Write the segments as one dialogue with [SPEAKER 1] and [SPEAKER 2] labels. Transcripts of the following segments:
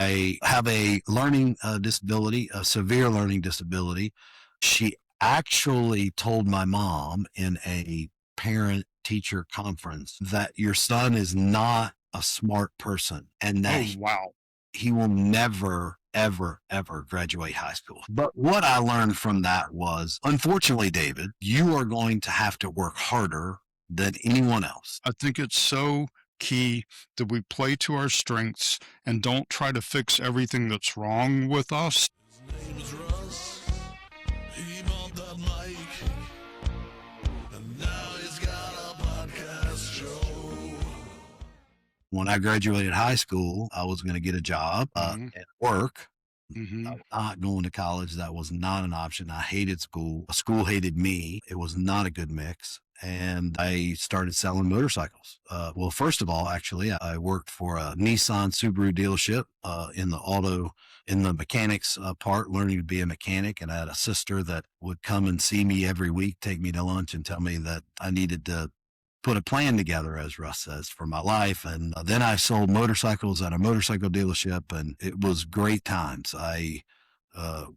[SPEAKER 1] I have a learning disability, a severe learning disability. She actually told my mom in a parent teacher conference that your son is not a smart person and that
[SPEAKER 2] Oh, wow.
[SPEAKER 1] he will never, ever, ever graduate high school. But what I learned from that was, unfortunately, David, you are going to have to work harder than anyone else.
[SPEAKER 2] I think it's so key that we play to our strengths and don't try to fix everything that's wrong with us.
[SPEAKER 3] His name is Russ. He bought that mic, and now he's got a podcast show.
[SPEAKER 1] When I graduated high school, I was going to get a job and work. I was not going to college. That was not an option. I hated school. School hated me. It was not a good mix. And I started selling motorcycles. Well, first of all, actually, I worked for a Nissan Subaru dealership in the mechanics part, learning to be a mechanic. And I had a sister that would come and see me every week, take me to lunch and tell me that I needed to put a plan together, as Russ says, for my life. And then I sold motorcycles at a motorcycle dealership, and it was great times. I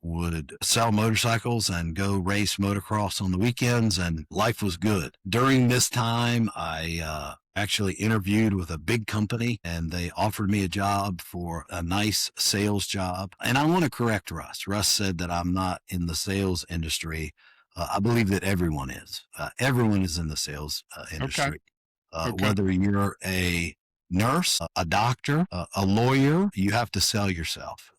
[SPEAKER 1] would sell motorcycles and go race motocross on the weekends, and life was good. During this time, I actually interviewed with a big company, and they offered me a job for a nice sales job. And I want to correct Russ. Russ said that I'm not in the sales industry. I believe that everyone is. Everyone is in the sales industry.
[SPEAKER 2] Okay.
[SPEAKER 1] Whether you're a nurse, a doctor, a lawyer, you have to sell yourself.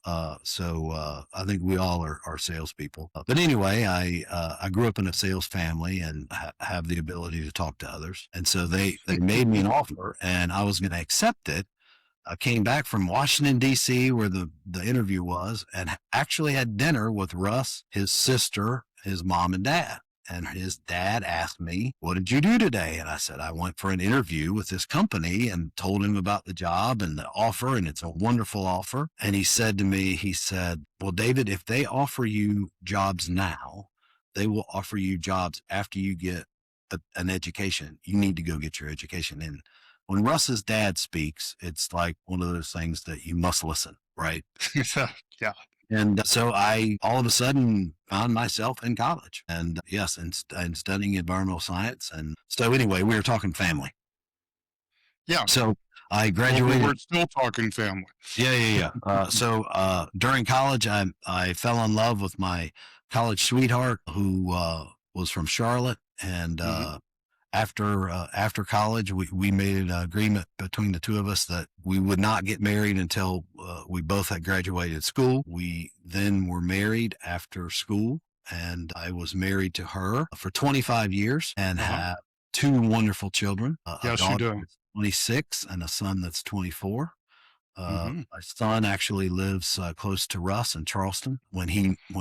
[SPEAKER 1] So I think we all are salespeople. But anyway, I grew up in a sales family and have the ability to talk to others. And so they made me an offer, and I was going to accept it. I came back from Washington, D.C., where the interview was, and actually had dinner with Russ, his sister, his mom, and dad. And his dad asked me, "What did you do today?" And I said, "I went for an interview with this company," and told him about the job and the offer. And it's a wonderful offer. And he said to me, "Well, David, if they offer you jobs now, they will offer you jobs after you get an education. You need to go get your education." And when Russ's dad speaks, it's like one of those things that you must listen, right?
[SPEAKER 2] Yeah.
[SPEAKER 1] And so I all of a sudden found myself in college, and yes, and studying environmental science. And so anyway, we were talking family.
[SPEAKER 2] Yeah.
[SPEAKER 1] So I
[SPEAKER 2] Well,
[SPEAKER 1] graduated.
[SPEAKER 2] we're still talking family.
[SPEAKER 1] Yeah. So during college, I fell in love with my college sweetheart, who was from Charlotte. And after college, we made an agreement between the two of us that we would not get married until we both had graduated school. We then were married after school, and I was married to her for 25 years and have two wonderful children, a
[SPEAKER 2] Yes, you
[SPEAKER 1] daughter
[SPEAKER 2] do.
[SPEAKER 1] that's 26 and a son that's 24.
[SPEAKER 2] Mm-hmm.
[SPEAKER 1] My son actually lives close to Russ in Charleston. When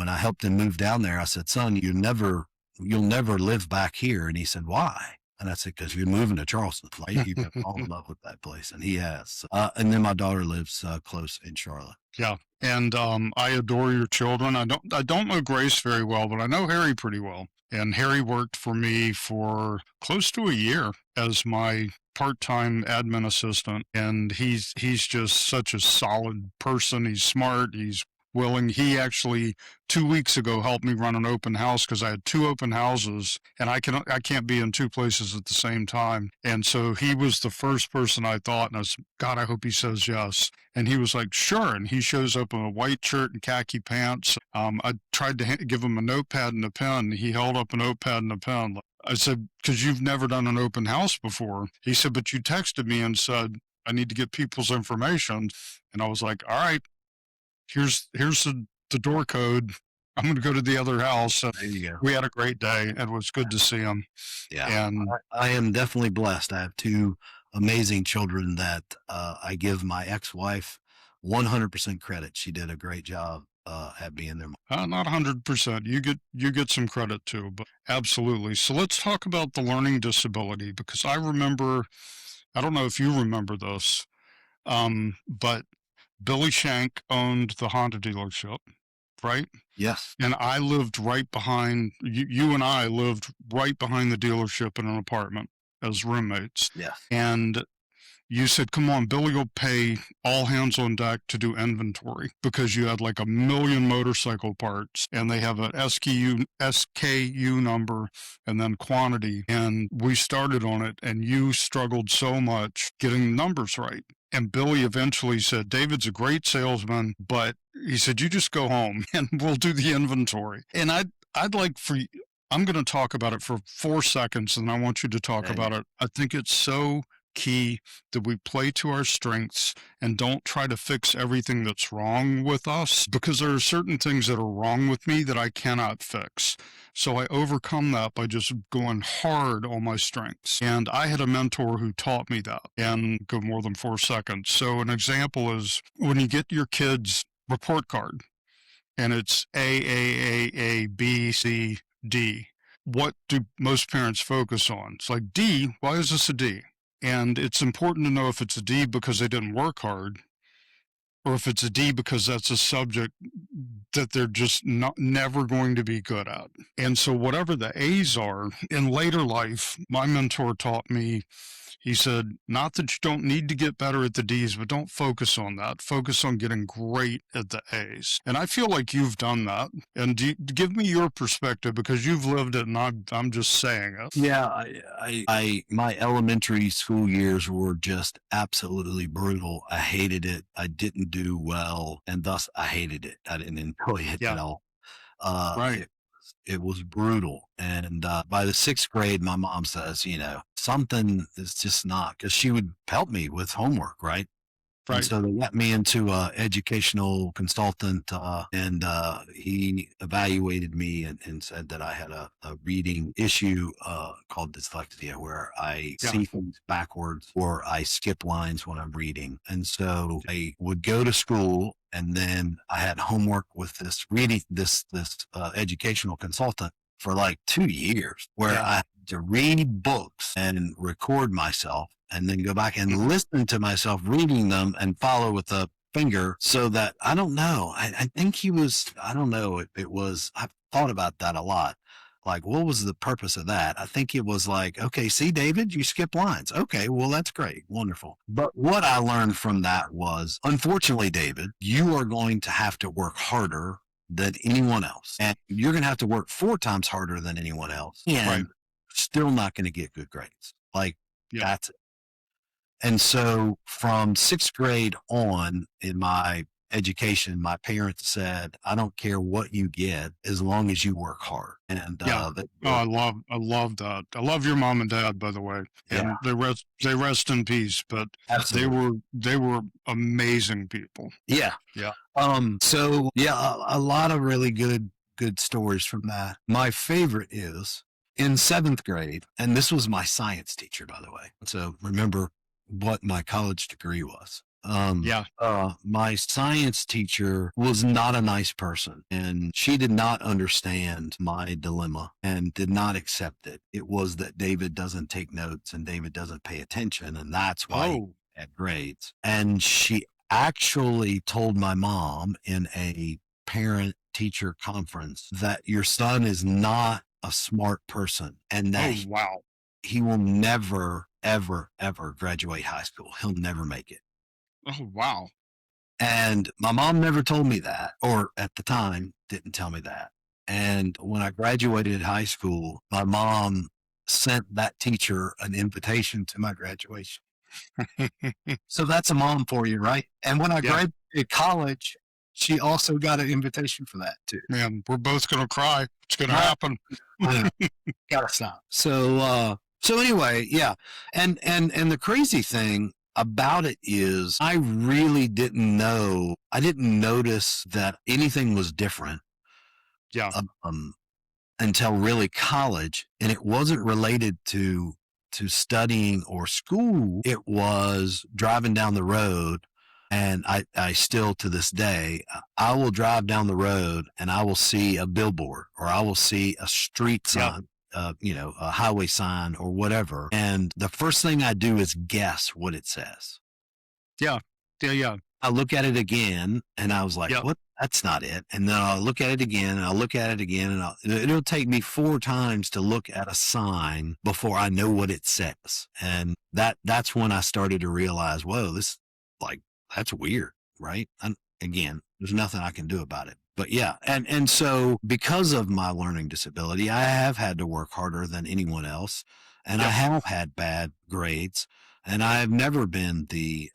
[SPEAKER 1] I helped him move down there, I said, "Son, you'll never live back here." And he said, "Why?" And I said, "Because you're moving to Charleston, right? You're going to fall in love with that place." And he has. And then my daughter lives close in Charlotte.
[SPEAKER 2] Yeah. And I adore your children. I don't know Grace very well, but I know Harry pretty well. And Harry worked for me for close to a year as my part-time admin assistant. And he's just such a solid person. He's smart. He's willing. He actually 2 weeks ago helped me run an open house because I had two open houses and I can't be in two places at the same time. And so he was the first person I thought, and I was, God, I hope he says yes. And he was like, sure. And he shows up in a white shirt and khaki pants. I tried to give him a notepad and a pen. He held up a notepad and a pen. I said, because you've never done an open house before. He said, but you texted me and said, I need to get people's information. And I was like, all right, here's the door code. I'm going to go to the other house.
[SPEAKER 1] There you go.
[SPEAKER 2] We had a great day. It was good to see him.
[SPEAKER 1] Yeah.
[SPEAKER 2] And
[SPEAKER 1] I am definitely blessed. I have two amazing children that I give my ex-wife 100% credit. She did a great job at being there.
[SPEAKER 2] not 100%. You get some credit too, but absolutely. So let's talk about the learning disability because I remember, I don't know if you remember this, but Billy Shank owned the Honda dealership, right?
[SPEAKER 1] Yes.
[SPEAKER 2] And I lived right behind you and I lived right behind the dealership in an apartment as roommates.
[SPEAKER 1] Yes.
[SPEAKER 2] And you said, come on, Billy will pay all hands on deck to do inventory because you had like 1,000,000 motorcycle parts and they have an SKU number and then quantity. And we started on it and you struggled so much getting the numbers right. And Billy eventually said, David's a great salesman, but he said, you just go home and we'll do the inventory. And I'd like for you, I'm going to talk about it for 4 seconds and I want you to talk about it. I think it's so key that we play to our strengths and don't try to fix everything that's wrong with us, because there are certain things that are wrong with me that I cannot fix. So I overcome that by just going hard on my strengths. And I had a mentor who taught me that, and go more than 4 seconds. So an example is when you get your kid's report card and it's A, B, C, D. What do most parents focus on? It's like, D, why is this a D? And it's important to know if it's a D because they didn't work hard, or if it's a D because that's a subject that they're just never going to be good at. And so whatever the A's are, in later life, my mentor taught me, he said, not that you don't need to get better at the D's, but don't focus on that. Focus on getting great at the A's. And I feel like you've done that. And give me your perspective, because you've lived it and I'm just saying it.
[SPEAKER 1] Yeah, my elementary school years were just absolutely brutal. I hated it. I didn't do well, and thus I hated it. I didn't enjoy it at all.
[SPEAKER 2] Right.
[SPEAKER 1] It was brutal. And by the 6th grade, my mom says, something is just not, because she would help me with homework, right? And
[SPEAKER 2] Right.
[SPEAKER 1] so they got me into an educational consultant, and he evaluated me and said that I had a reading issue called dyslexia, where I see things backwards or I skip lines when I'm reading. And so I would go to school, and then I had homework with this educational consultant for like 2 years, where I had to read books and record myself, and then go back and listen to myself reading them and follow with a finger, so that, I don't know. I think he was, I don't know. It was, I've thought about that a lot. Like, what was the purpose of that? I think it was like, okay, see, David, you skip lines. Okay, well, that's great. Wonderful. But what I learned from that was, unfortunately, David, you are going to have to work harder than anyone else. And you're going to have to work 4 times harder than anyone else. And still not going to get good grades. Like, that's it. And so from 6th grade on in my education, my parents said, I don't care what you get as long as you work hard. And
[SPEAKER 2] I love that. I love your mom and dad, by the way. And they rest in peace, but
[SPEAKER 1] absolutely.
[SPEAKER 2] they were amazing people.
[SPEAKER 1] Yeah.
[SPEAKER 2] Yeah.
[SPEAKER 1] So a lot of really good stories from that. My favorite is in 7th grade, and this was my science teacher, by the way. So remember what my college degree was. My science teacher was not a nice person, and she did not understand my dilemma and did not accept it. It was that David doesn't take notes and David doesn't pay attention, and that's why he had grades. And she actually told my mom in a parent teacher conference that your son is not a smart person, and that he will never, ever, ever graduate high school. He'll never make it.
[SPEAKER 2] Oh, wow.
[SPEAKER 1] And my mom never told me that, or at the time didn't tell me that. And when I graduated high school, my mom sent that teacher an invitation to my graduation. So that's a mom for you, right? And when I graduated college, she also got an invitation for that too.
[SPEAKER 2] Man, we're both going to cry. It's going to happen.
[SPEAKER 1] Gotta stop. So anyway, and the crazy thing about it is, I really didn't know. I didn't notice that anything was different. Until really college, and it wasn't related to studying or school. It was driving down the road. And I still, to this day, I will drive down the road and I will see a billboard, or I will see a street sign, a highway sign or whatever. And the first thing I do is guess what it says.
[SPEAKER 2] Yeah.
[SPEAKER 1] I look at it again and I was like, what the that's not it. And then I'll look at it again and I'll look at it again and it'll take me 4 times to look at a sign before I know what it says. And that's when I started to realize, whoa, this like, that's weird, right? And again, there's nothing I can do about it. But yeah, and so because of my learning disability, I have had to work harder than anyone else, and I have had bad grades, and I have never been the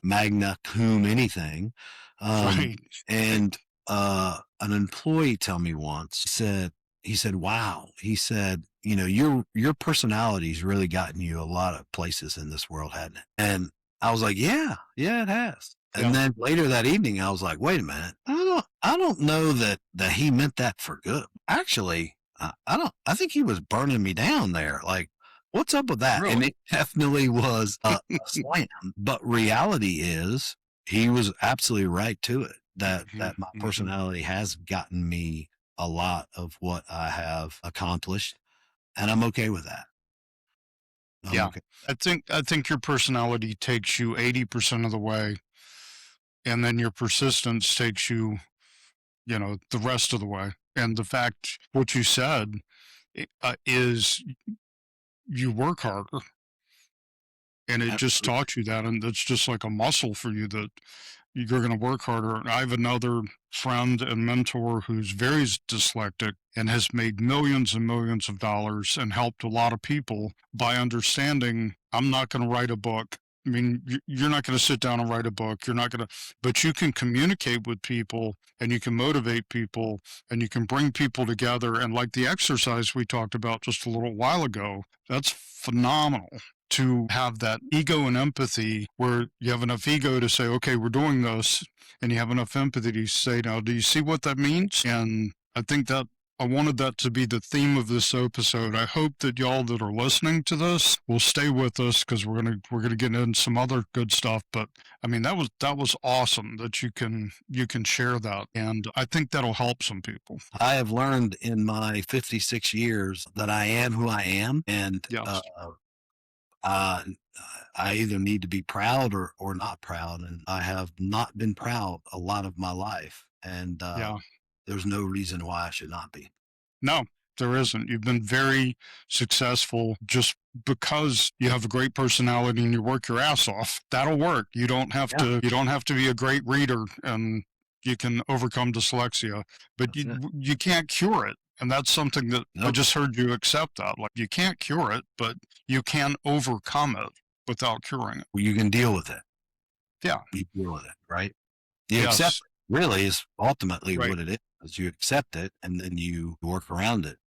[SPEAKER 1] magna cum anything.
[SPEAKER 2] Right.
[SPEAKER 1] And an employee told me once, he said, wow, he said, your personality's really gotten you a lot of places in this world, hasn't it? And I was like, yeah, it has. And then later that evening, I was like, wait a minute. I don't know that he meant that for good. Actually, I think he was burning me down there. Like, what's up with that?
[SPEAKER 2] Really?
[SPEAKER 1] And it definitely was a slam. But reality is he was absolutely right to it, that my personality has gotten me a lot of what I have accomplished. And I'm okay with that.
[SPEAKER 2] Okay. I think your personality takes you 80% of the way, and then your persistence takes you, the rest of the way. And the fact, what you said, is you work harder, and it just taught you that, and it's just like a muscle for you that you're going to work harder. I have another friend and mentor who's very dyslexic and has made millions and millions of dollars and helped a lot of people by understanding, I'm not going to write a book. I mean, you're not going to sit down and write a book. You're not going to, but you can communicate with people and you can motivate people and you can bring people together. And like the exercise we talked about just a little while ago, that's phenomenal. To have that ego and empathy where you have enough ego to say, okay, we're doing this, and you have enough empathy to say, now, do you see what that means? And I think that I wanted that to be the theme of this episode. I hope that y'all that are listening to this will stay with us, because we're gonna get into some other good stuff. But I mean, that was awesome that you can share that, and I think that'll help some people.
[SPEAKER 1] I have learned in my 56 years that I am who I am, and I either need to be proud or not proud, and I have not been proud a lot of my life, and there's no reason why I should not be.
[SPEAKER 2] No, there isn't. You've been very successful just because you have a great personality and you work your ass off. That'll work. You don't have to be a great reader, and you can overcome dyslexia, but you can't cure it. And that's something that I just heard you accept that. Like, you can't cure it, but you can overcome it without curing it.
[SPEAKER 1] Well, you can deal with it.
[SPEAKER 2] Yeah.
[SPEAKER 1] You deal with it, right? You accept it, really, is ultimately what it is. You accept it and then you work around it.